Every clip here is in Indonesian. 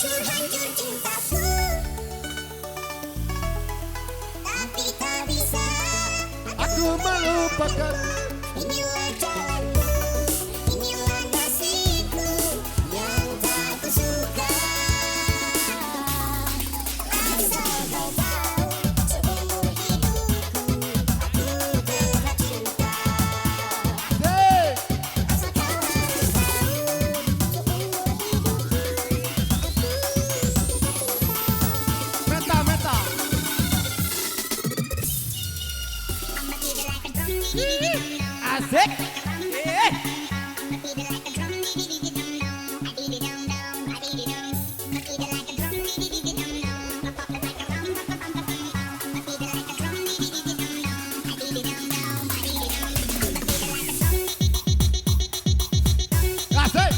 hancur cintaku, tapi tak bisa Aku melupakan. inilah jalanku, inilah nasibku yang tak kusuka. Asal kau tahu, seumur hidupku aku telah cinta. Hey. Asal kau harus tahu, seumur hidupku aku Meta, meta. Asik. Asik.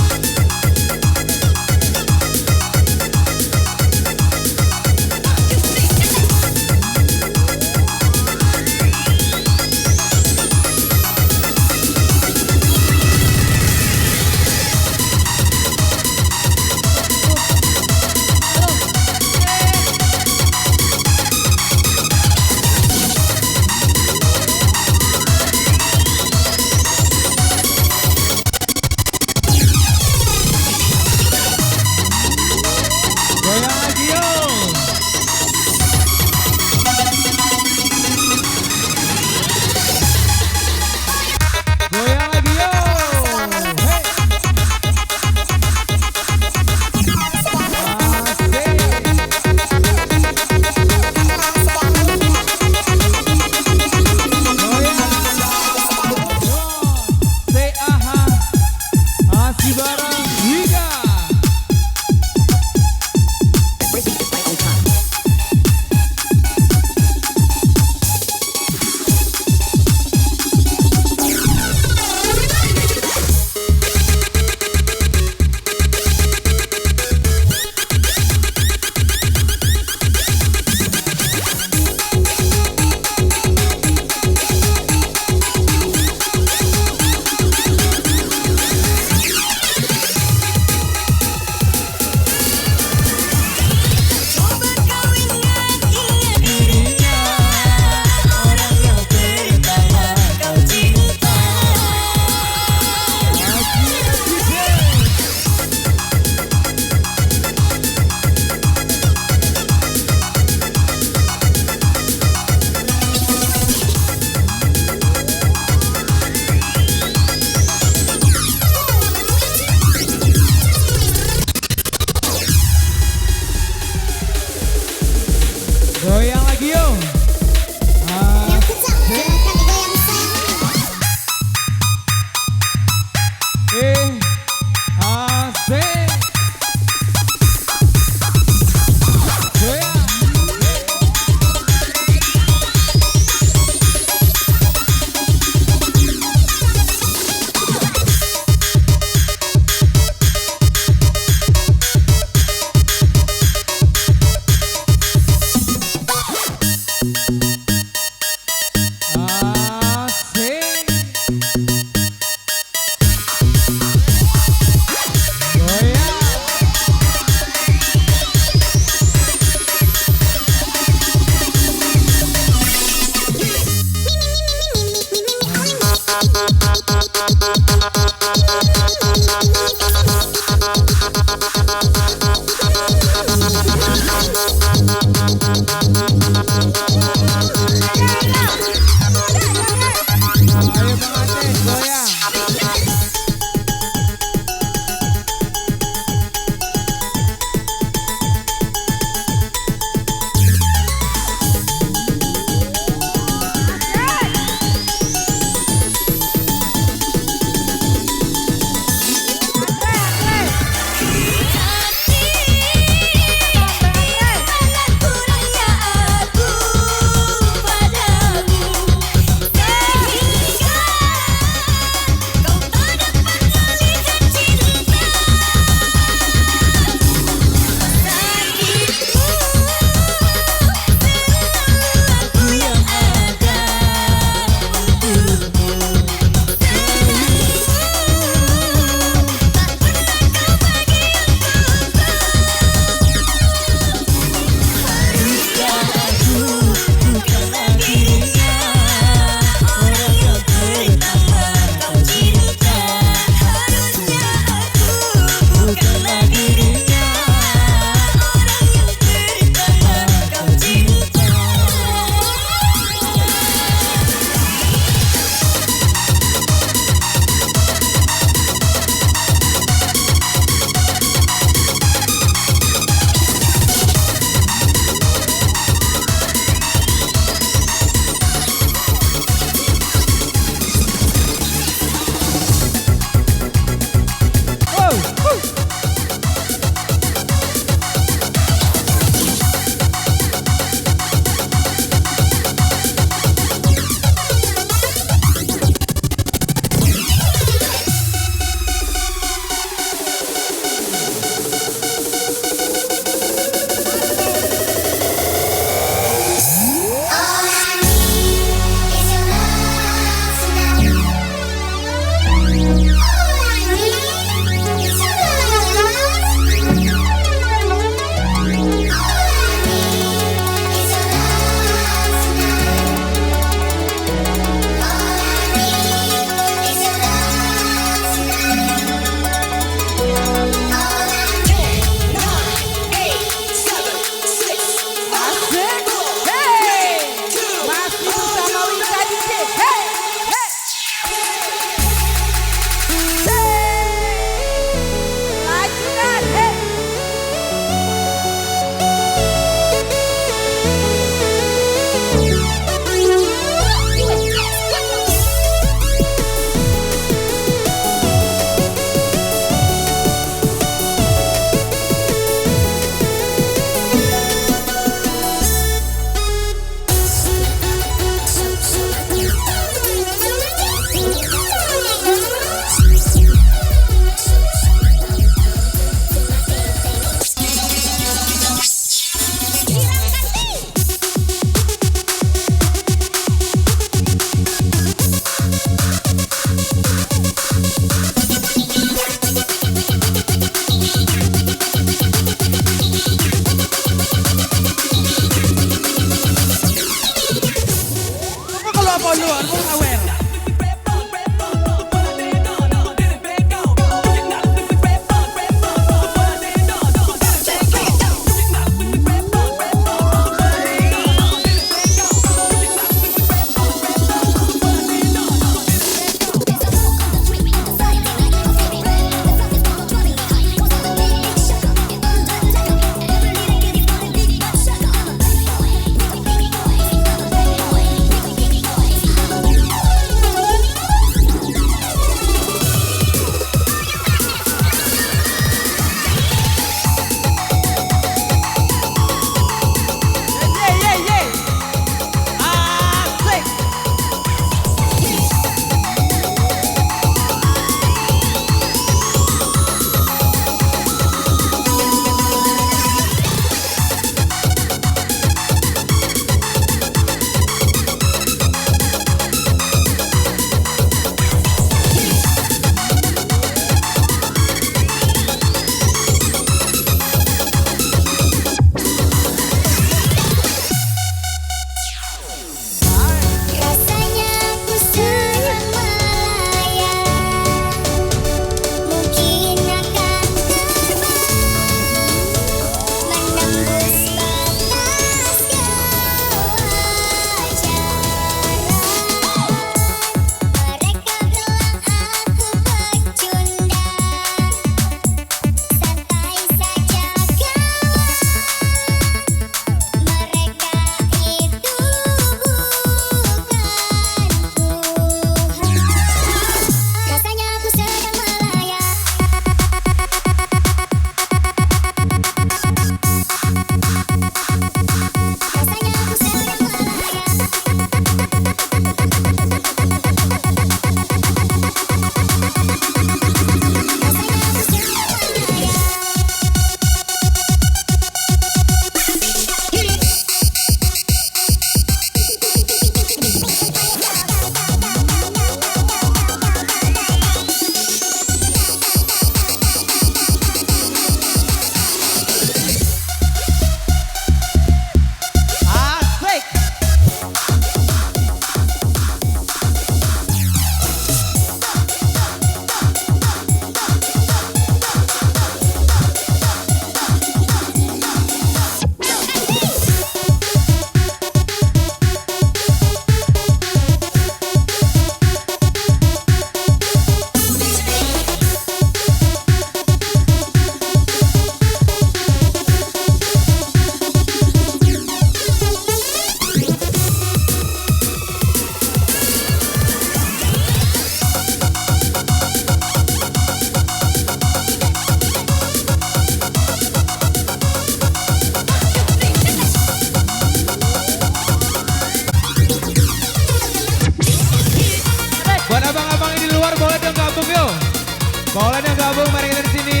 Boleh yang gabung, mari kita di sini.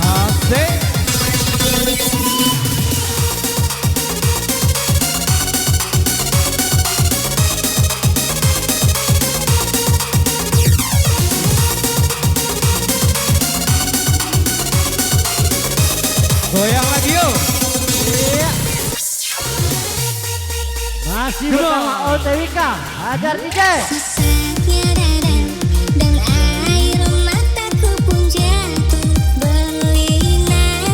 Asik. Goyang lagi yuk. Iya. Masih bersama OTWK, Hajar DJ. Susahnya dadang dan air mataku pun jatuh berlinang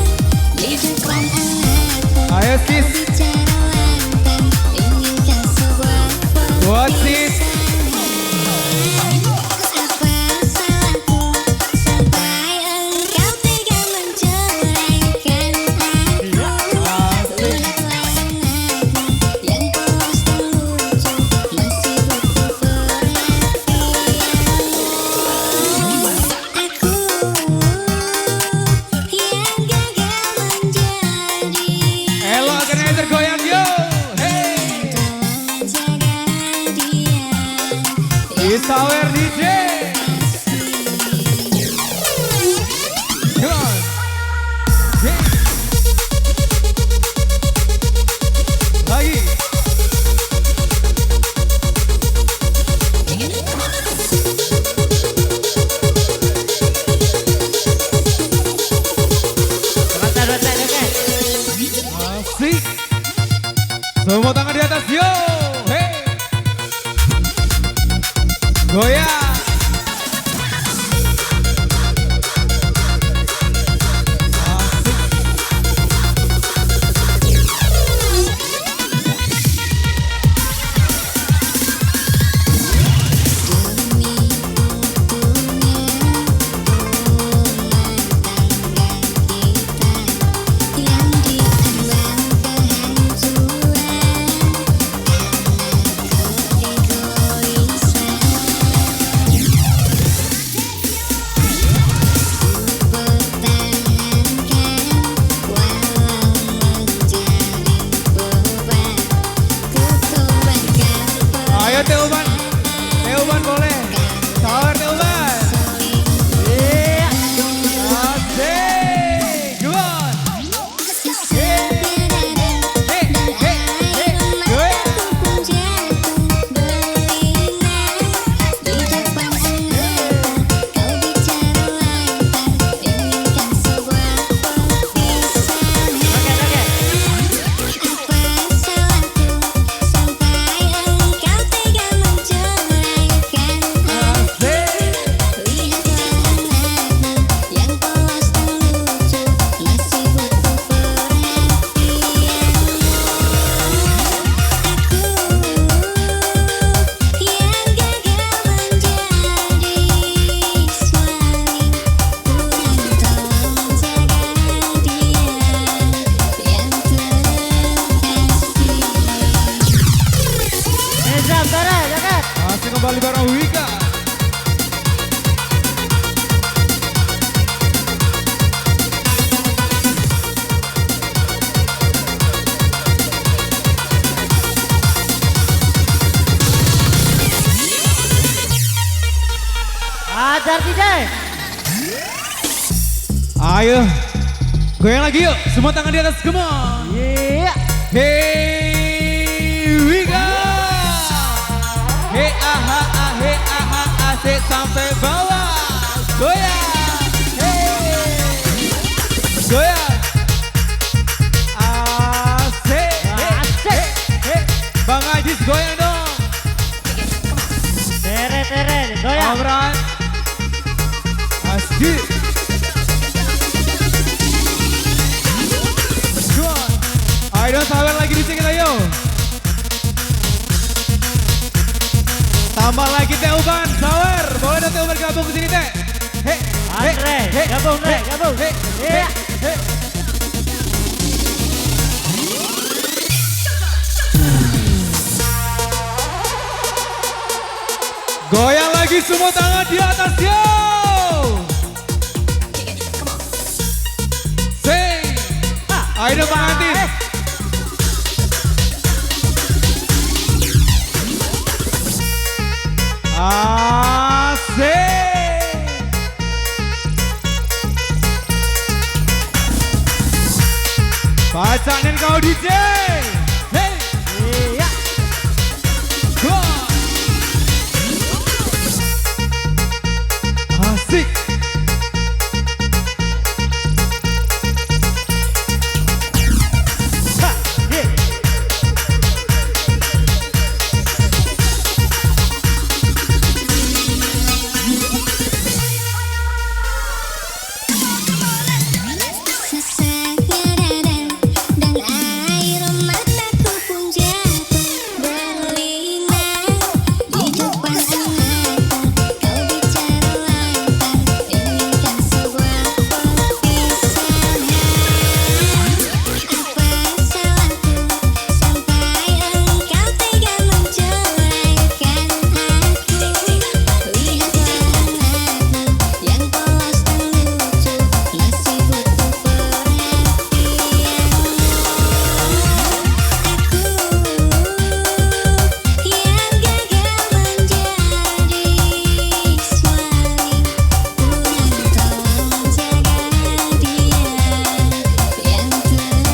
di depan anakku. Ayo sis, Bicara lantang, inginkan sebuah buat sis. apa salahku sampai engkau tega menceraikan aku. Lihat layanganku yang polos dan lucu masih butuh perhatian. Aku yang gagal menjadi Elo organizer goyang yuk. Hey, tolong jaga dia. Isawer DJ. Come on. Hey. Lagi. Asik. Semua tangan di atas yo. Hey. Goyang. Asik. Demi utuhnya rumah tangga kita yang diambang kehancuran karena keegoisan. Ku pertahankan walau menjadi beban. Ku korbankan Ayo Teuban. Teuban boleh. Sawer Teuban. Iya. Asik. Come on. susahnya dadang Hey, hey, hey. Goyang. pun jatuh berlinang di depan anakku. Kau bicara lantang, inginkan sebuah perpisahan. Apa salahku sampai engkau tega menceraikan aku. Lihat layanganku yang polos dan lucu masih butuh perhatian. Aku yang gagal menjadi suami, Tuhan tolong jaga dia yang terkasih. Reza, Bara, dekat. Masih kembali bareng Wika. Hajar DJ. Ayo. Goyang lagi yuk. Semua tangan di atas. Come on. Iya. Hey, Wika. Hey, aha, ah, hey, aha, asik sampai bawah. Goyang. Hey. Goyang. Asik. Hey, Asik. hey. Bang Ajis goyang dong. Tere, goyang. Amran. Asik. Come on. Ayo dong, sawer lagi di sini kita yuk. Tambah lagi Teuban, sawer. Boleh dong Teuban gabung ke sini teh. Hei, Andre, gabung, Andre, gabung. Hei, Iya. hei. Goyang lagi semua tangan di atas yo. Say. Ayo dong Bang Antis. kau DJ. Hey, Iya. go. Asik. Ha, ye. Sesaknya dada dan air mataku pun jatuh berlinang di depan mata. Kau bicara lantar, inginkan sebuah perpisahan. Apa salahku sampai engkau tega menceraikan aku? Lihatlah anakmu yang polos dan lucu masih butuh perhatianmu. Aku yang gagal menjadi suami, kurang tolong jaga dia yang terkasih.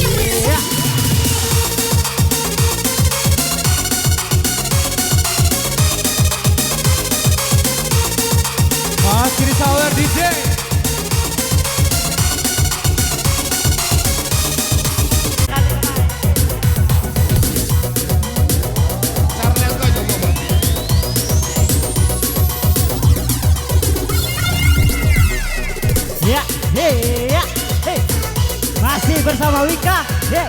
Iya. Mas Kiri Sour DJ. Ya, iya, hei. Masih bersama Wika, ye.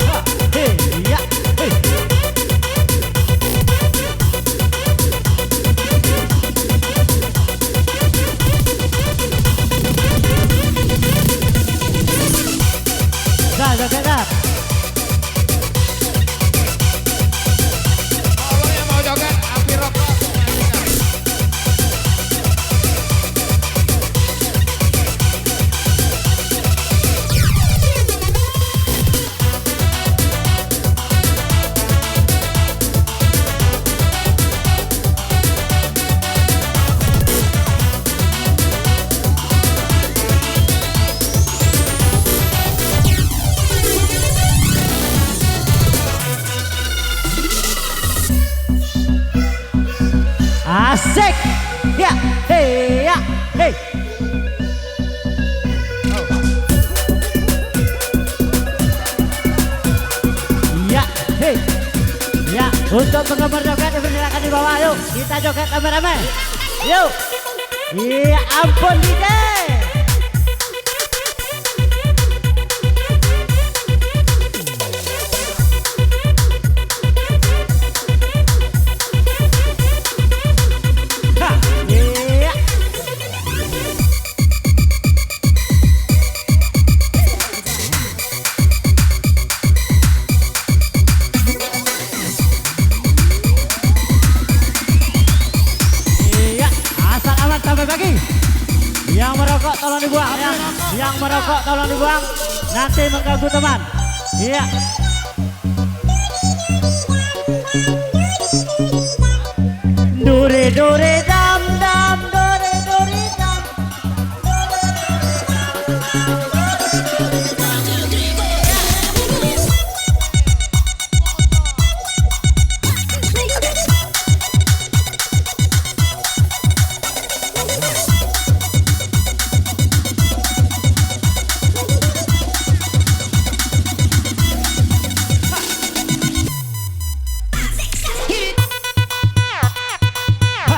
Ha, hei, ya, hei. Dah, dah. Tolong yang mau joget, api rokok. Asik. Ya, hei, ya, hei. Ya, hei. Ya, untuk penggemar joget dipersilakan di bawah. Yuk, kita joget rame-rame. Yuk. Iya, ampun DJ. Ha, iya. Iya, asal aman sampai pagi. Yang merokok tolong dibuang ya. Yang merokok tolong dibuang. Nanti mengganggu teman. Iya. Dore dore dam dam dore dore dam. Ha,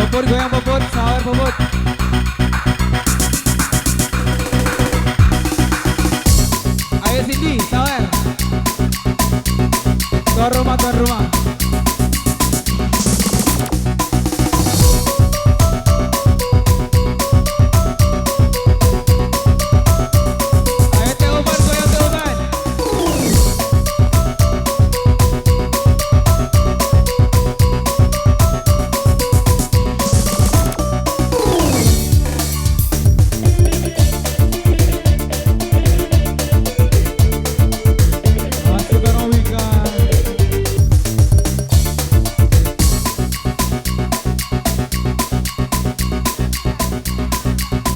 Puput goyang puput, sawer puput.